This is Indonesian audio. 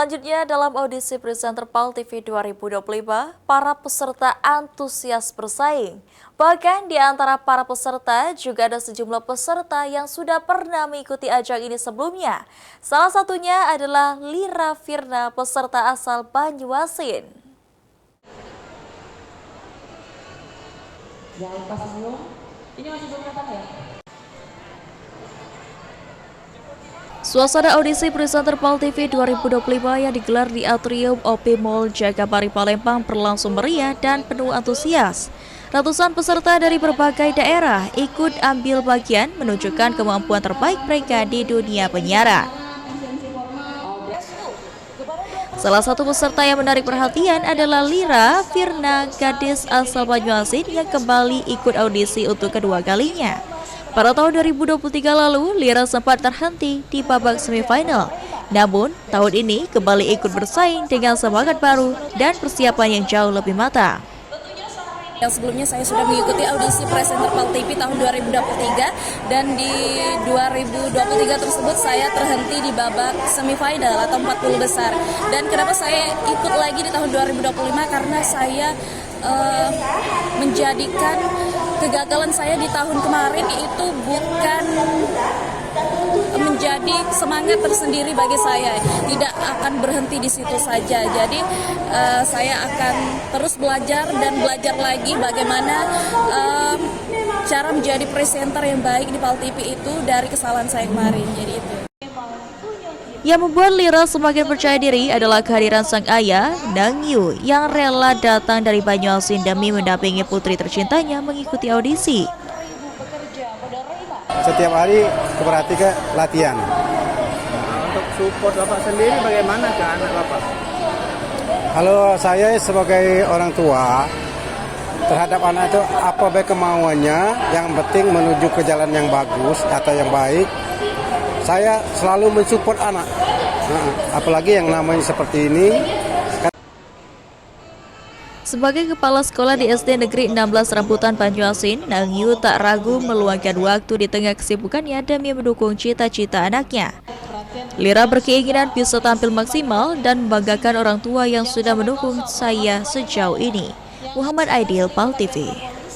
Selanjutnya, dalam audisi presenter PAL TV 2025, para peserta antusias bersaing. Bahkan di antara para peserta juga ada sejumlah peserta yang sudah pernah mengikuti ajang ini sebelumnya. Salah satunya adalah Lira Firna, peserta asal Banyuasin. Jangan lupa sebelum, ini masih belum datang ya? Suasana audisi presenter PAL TV 2025 yang digelar di Atrium OP Mall Jagabari Palembang berlangsung meriah dan penuh antusias. Ratusan peserta dari berbagai daerah ikut ambil bagian menunjukkan kemampuan terbaik mereka di dunia penyiaran. Salah satu peserta yang menarik perhatian adalah Lira Firna, gadis asal Banyuasin yang kembali ikut audisi untuk kedua kalinya. Pada tahun 2023 lalu, Lira sempat terhenti di babak semifinal. Namun, tahun ini kembali ikut bersaing dengan semangat baru dan persiapan yang jauh lebih matang. Yang sebelumnya saya sudah mengikuti audisi presenter PAL TV tahun 2023 dan di 2023 tersebut saya terhenti di babak semifinal atau 40 besar. Dan kenapa saya ikut lagi di tahun 2025? Karena saya menjadikan kegagalan saya di tahun kemarin itu bukan menjadi semangat tersendiri bagi saya, tidak akan berhenti di situ saja. Jadi saya akan terus belajar dan belajar lagi bagaimana cara menjadi presenter yang baik di PAL TV itu dari kesalahan saya kemarin. Jadi itu. Yang membuat Lira semakin percaya diri adalah kehadiran sang ayah, Nang Yu, yang rela datang dari Banyuasin demi mendampingi putri tercintanya mengikuti audisi. Setiap hari keperhatikan latihan. Untuk support Bapak sendiri bagaimana ke anak Bapak? Kalau saya sebagai orang tua terhadap anak itu apa baik kemauannya, yang penting menuju ke jalan yang bagus atau yang baik. Saya selalu mensupport anak, apalagi yang namanya seperti ini. Sebagai kepala sekolah di SD Negeri 16 Rambutan Banyuasin, Nang Yu tak ragu meluangkan waktu di tengah kesibukannya demi mendukung cita-cita anaknya. Lira berkeinginan bisa tampil maksimal dan membanggakan orang tua yang sudah mendukung saya sejauh ini. Muhammad Aidil, PAL TV.